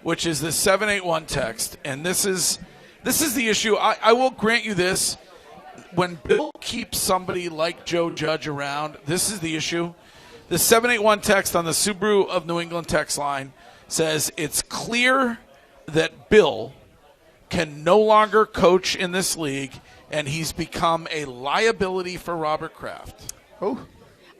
which is the 781 text, and this is the issue. I will grant you this. When Bill keeps somebody like Joe Judge around, this is the issue. The 781 text on the Subaru of New England text line says it's clear that Bill can no longer coach in this league, and he's become a liability for Robert Kraft. Oh.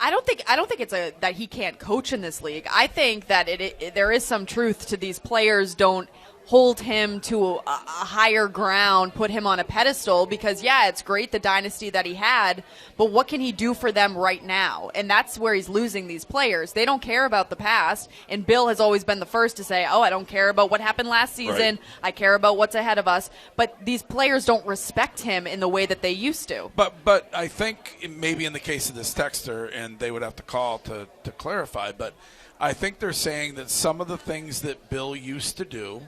I don't think it's that he can't coach in this league. I think that there is some truth to these players don't hold him to a higher ground, put him on a pedestal, because, yeah, it's great the dynasty that he had, but what can he do for them right now? And that's where he's losing these players. They don't care about the past, and Bill has always been the first to say, I don't care about what happened last season. Right. I care about what's ahead of us. But these players don't respect him in the way that they used to. But I think maybe in the case of this texter, and they would have to call to clarify, but I think they're saying that some of the things that Bill used to do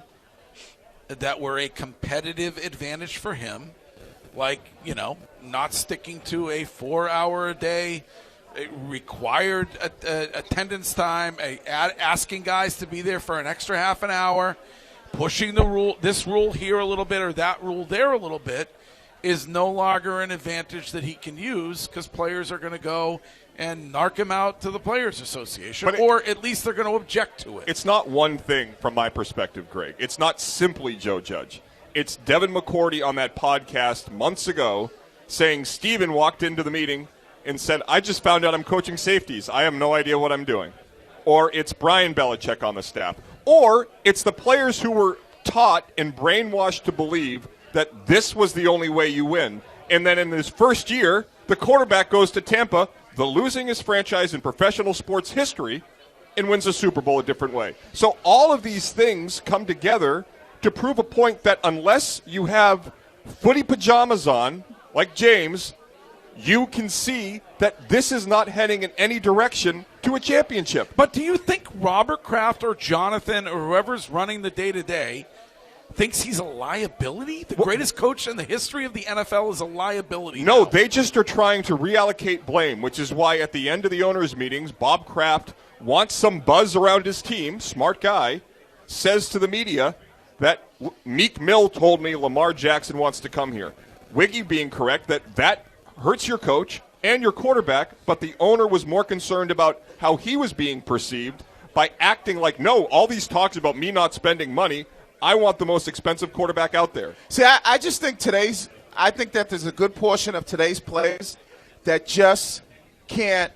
that were a competitive advantage for him, like, not sticking to a 4-hour-a-day required attendance time, asking guys to be there for an extra half an hour, pushing this rule here a little bit or that rule there a little bit, is no longer an advantage that he can use because players are going to go and narc him out to the Players Association, or at least they're going to object to it. It's not one thing from my perspective, Greg. It's not simply Joe Judge. It's Devin McCourty on that podcast months ago saying Steven walked into the meeting and said, I just found out I'm coaching safeties. I have no idea what I'm doing. Or it's Brian Belichick on the staff. Or it's the players who were taught and brainwashed to believe that this was the only way you win. And then in his first year, the quarterback goes to Tampa, the losingest franchise in professional sports history, and wins a Super Bowl a different way. So all of these things come together to prove a point that unless you have footy pajamas on, like James, you can see that this is not heading in any direction to a championship. But do you think Robert Kraft or Jonathan or whoever's running the day-to-day thinks he's a liability? The greatest coach in the history of the NFL is a liability. No, now. They just are trying to reallocate blame, which is why at the end of the owners' meetings, Bob Kraft wants some buzz around his team, smart guy, says to the media that Meek Mill told me Lamar Jackson wants to come here. Wiggy being correct that hurts your coach and your quarterback, but the owner was more concerned about how he was being perceived by acting like, no, all these talks about me not spending money, I want the most expensive quarterback out there. See, I just think I think that there's a good portion of today's players that just can't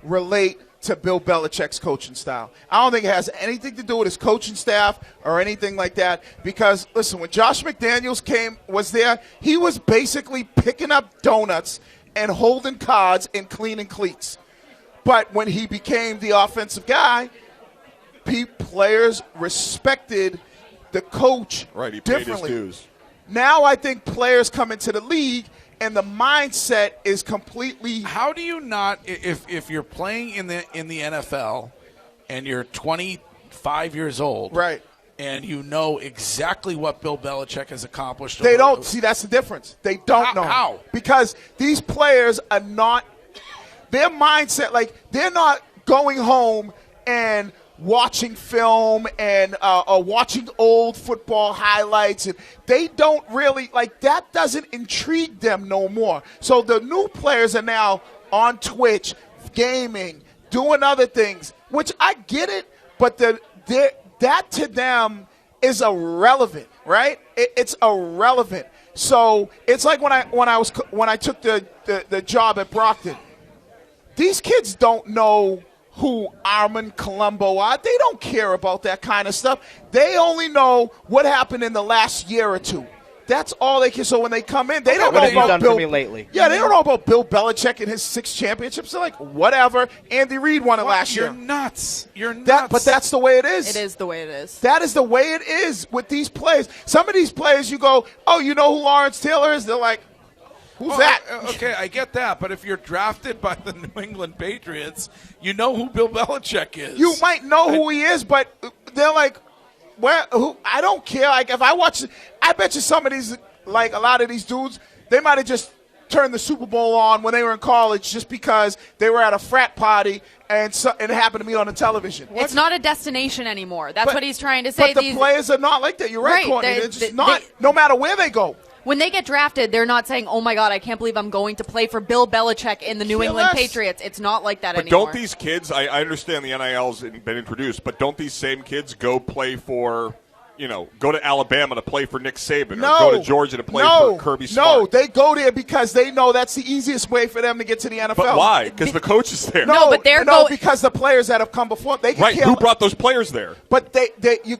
relate to Bill Belichick's coaching style. I don't think it has anything to do with his coaching staff or anything like that because, listen, when Josh McDaniels was there, he was basically picking up donuts and holding cards and cleaning cleats. But when he became the offensive guy, players respected the coach right, he differently. Paid his dues. Now I think players come into the league and the mindset is completely. How do you not, if you're playing in the NFL and you're 25 years old, right, and you know exactly what Bill Belichick has accomplished? They don't see. That's the difference. They don't know how because these players are not. Their mindset, like they're not going home and watching film and watching old football highlights, and they don't really like that. Doesn't intrigue them no more. So the new players are now on Twitch, gaming, doing other things, which I get it, but that to them is irrelevant, right? It's irrelevant. So it's like when I took the job at Brockton. These kids don't know who Armand Colombo are. They don't care about that kind of stuff. They only know what happened in the last year or two. That's all they can. So when they come in, they don't know about Bill. For me lately? Yeah, they don't know about Bill Belichick and his 6 championships. They're like, whatever. Andy Reid won it last year. You're nuts. You're nuts. But that's the way it is. It is the way it is. That is the way it is with these players. Some of these players, you go, oh, you know who Lawrence Taylor is? They're like, who's that? Okay, I get that. But if you're drafted by the New England Patriots, you know who Bill Belichick is. You might know who he is, but they're like, who? I don't care. Like if I watch, I bet you some of these, like a lot of these dudes, they might have just turned the Super Bowl on when they were in college just because they were at a frat party and it happened to be on the television. It's not a destination anymore. That's what he's trying to say. But the players are not like that. You're right, Courtney. It's just not, no matter where they go. When they get drafted, they're not saying, oh, my God, I can't believe I'm going to play for Bill Belichick in the New England Patriots. It's not like that anymore. But don't these kids, I understand the NIL's been introduced, but don't these same kids go play for, go to Alabama to play for Nick Saban or go to Georgia to play for Kirby Smart? No, they go there because they know that's the easiest way for them to get to the NFL. But why? Because the coach is there. No, because the players that have come before. They can who brought those players there? But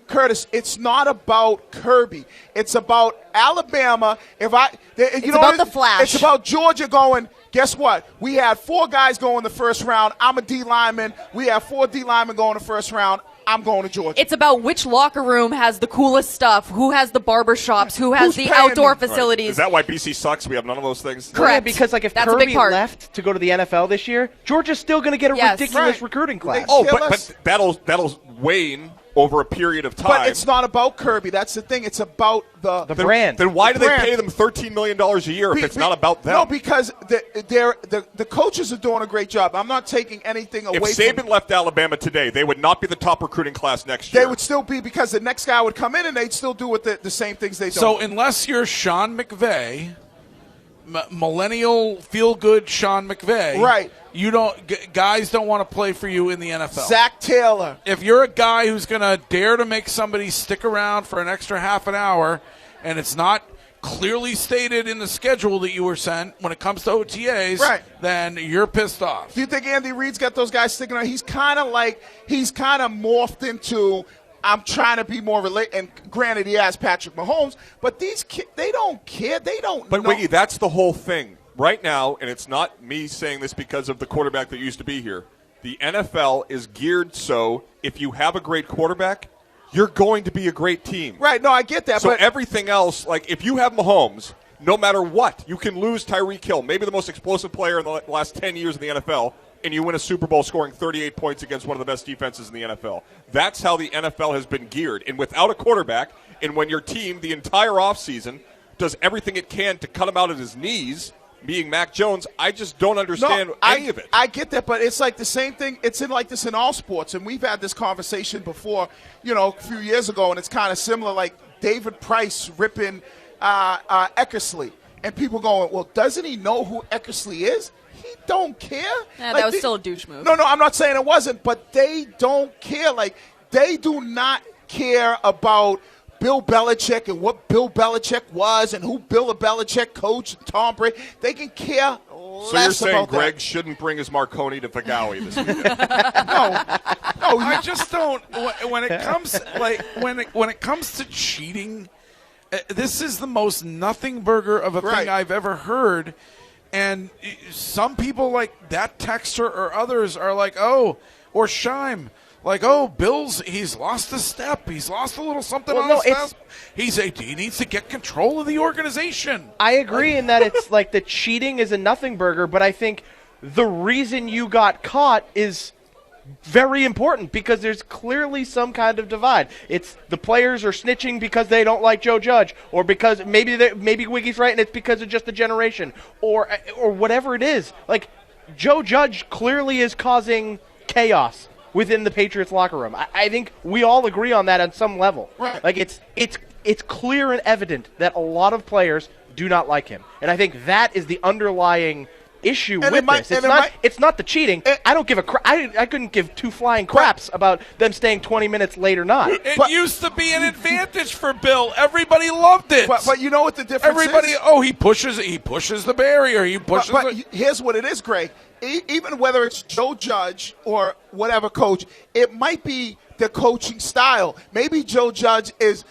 Curtis, it's not about Kirby. It's about Alabama. It's about the flash. It's about Georgia going, guess what? We had 4 guys go in the first round. I'm a D lineman. We have 4 D linemen going in the first round. I'm going to Georgia. It's about which locker room has the coolest stuff, who has the barber shops, who has the outdoor facilities. Right. Is that why BC sucks? We have none of those things? Correct. Yeah, because if That's Kirby left to go to the NFL this year, Georgia's still going to get a ridiculous recruiting class. But that'll wane over a period of time. But it's not about Kirby. That's the thing. It's about the brand. Then why do they pay them $13 million a year if it's not about them? No, because the coaches are doing a great job. I'm not taking anything away from them. If Saban left Alabama today, they would not be the top recruiting class next year. They would still be, because the next guy would come in and they'd still do the same things they do. So unless you're Sean McVay, millennial feel-good Sean McVay, right? Guys don't want to play for you in the NFL. Zach Taylor. If you're a guy who's going to dare to make somebody stick around for an extra half an hour, and it's not clearly stated in the schedule that you were sent when it comes to OTAs, then you're pissed off. Do you think Andy Reid's got those guys sticking around? He's kind of morphed into, I'm trying to be more related. And granted, he has Patrick Mahomes, but these kids, they don't care. They don't know. But Wiggy, that's the whole thing. Right now, and it's not me saying this because of the quarterback that used to be here, the NFL is geared so if you have a great quarterback, you're going to be a great team. Right, no, I get that. So but everything else, like if you have Mahomes, no matter what, you can lose Tyreek Hill, maybe the most explosive player in the last 10 years in the NFL, and you win a Super Bowl scoring 38 points against one of the best defenses in the NFL. That's how the NFL has been geared. And without a quarterback, and when your team, the entire offseason, does everything it can to cut him out at his knees, being Mac Jones, I just don't understand any of it. I get that, but it's like the same thing. It's like this in all sports, and we've had this conversation before, a few years ago, and it's kind of similar, like David Price ripping Eckersley, and people going, well, doesn't he know who Eckersley is? He don't care. Yeah, that was still a douche move. No, I'm not saying it wasn't, but they don't care. Like, they do not care about Bill Belichick and what Bill Belichick was and who Bill Belichick coached, Tom Brady. They can care less about that. So you're saying Greg shouldn't bring his Marconi to Fagawi this weekend? No, I just don't. When it comes to cheating, this is the most nothing burger of a thing I've ever heard. And some people like that texter or others are like, or Scheim. Like, he's lost a step. He's lost a little something on his step. He needs to get control of the organization. I agree in that it's like the cheating is a nothing burger, but I think the reason you got caught is very important because there's clearly some kind of divide. It's the players are snitching because they don't like Joe Judge, or because maybe Wiggy's right and it's because of just the generation, or whatever it is. Like, Joe Judge clearly is causing chaos within the Patriots locker room. I think we all agree on that on some level. Right. Like it's clear and evident that a lot of players do not like him. And I think that is the underlying issue with this. It's not the cheating. I don't give a crap. I couldn't give two flying craps about them staying 20 minutes late or not. It used to be an advantage for Bill. Everybody loved it. But you know what the difference is? He pushes the barrier. But here's what it is, Greg. Even whether it's Joe Judge or whatever coach, it might be the coaching style. Maybe Joe Judge is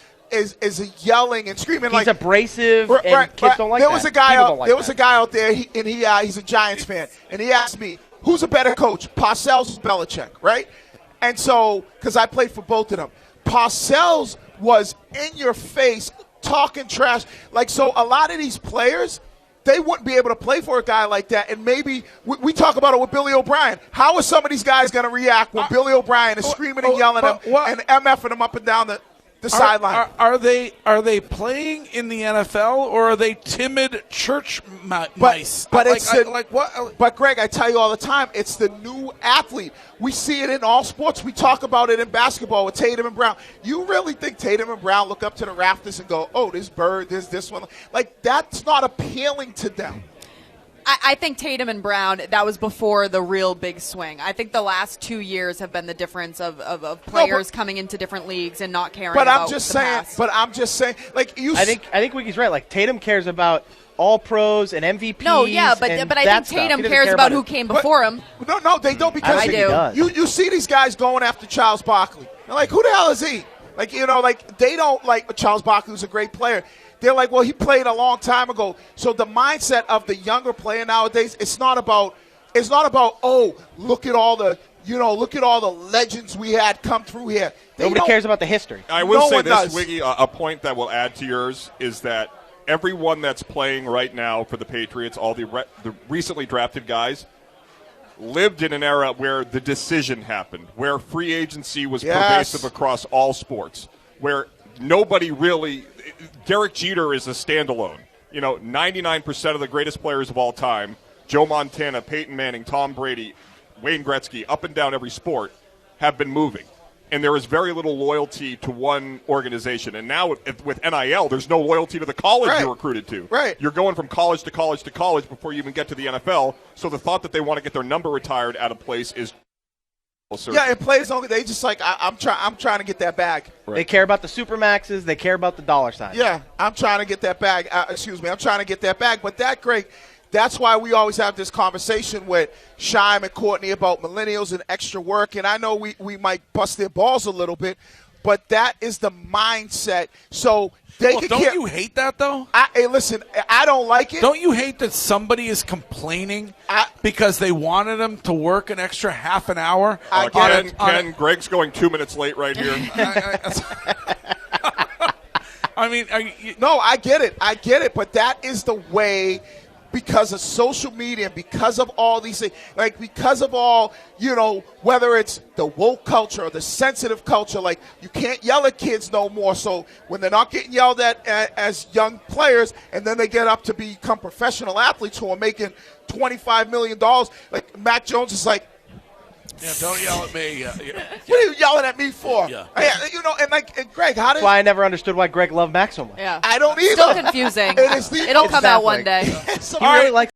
yelling and screaming. He's abrasive, and kids don't like that. There was a guy out there, he's a Giants fan, and he asked me, who's a better coach, Parcells or Belichick, right? And so, because I played for both of them, Parcells was in your face, talking trash. Like, so a lot of these players, they wouldn't be able to play for a guy like that. And maybe we talk about it with Billy O'Brien. How are some of these guys going to react when Billy O'Brien is screaming and yelling at him and MFing him up and down the the sideline. Are they playing in the NFL, or are they timid church mice? But what? But Greg, I tell you all the time, it's the new athlete. We see it in all sports. We talk about it in basketball with Tatum and Brown. You really think Tatum and Brown look up to the rafters and go, "Oh, this bird, there's this one"? Like, that's not appealing to them. I think Tatum and Brown, that was before the real big swing. I think the last 2 years have been the difference of players coming into different leagues and not caring about I'm just saying. past. But I'm just saying, like you. I think Wiki's right. Like Tatum cares about all pros and MVPs. No, yeah, but I think Tatum cares about who came before him. No, they don't, because I do. You see these guys going after Charles Barkley. They're like, who the hell is he? Like, like they don't like Charles Barkley, who's a great player. They're like, well, he played a long time ago. So the mindset of the younger player nowadays, it's not about, oh, look at all the legends we had come through here. Nobody cares about the history. I will say this, does. Wiggy, a point that will add to yours is that everyone that's playing right now for the Patriots, all the recently drafted guys, lived in an era where the decision happened, where free agency was pervasive across all sports, where nobody really – Derek Jeter is a standalone. 99% of the greatest players of all time, Joe Montana, Peyton Manning, Tom Brady, Wayne Gretzky, up and down every sport, have been moving. And there is very little loyalty to one organization. And now with NIL, there's no loyalty to the college you're recruited to. Right. You're going from college to college to college before you even get to the NFL. So the thought that they want to get their number retired at a place is yeah, and players only. They just like I'm trying to get that bag. Right. They care about the supermaxes. They care about the dollar sign. Yeah, I'm trying to get that bag. I'm trying to get that bag. But Greg, that's why we always have this conversation with Shime and Courtney about millennials and extra work. And I know we might bust their balls a little bit, but that is the mindset. So they can don't you hate that though? Hey, listen, I don't like it. Don't you hate that somebody is complaining because they wanted them to work an extra half an hour? Ken, Greg's going 2 minutes late right here. I mean, no, I get it, but that is the way. Because of social media, because of all these things, like because of all, whether it's the woke culture or the sensitive culture, like you can't yell at kids no more. So when they're not getting yelled at as young players, and then they get up to become professional athletes who are making $25 million, like Mac Jones is like, yeah, don't yell at me. Yeah. What are you yelling at me for? Yeah. And Greg, how did? That's why I never understood why Greg loved Mac so much. Yeah. I don't either. Still confusing. It'll come out one day. He really likes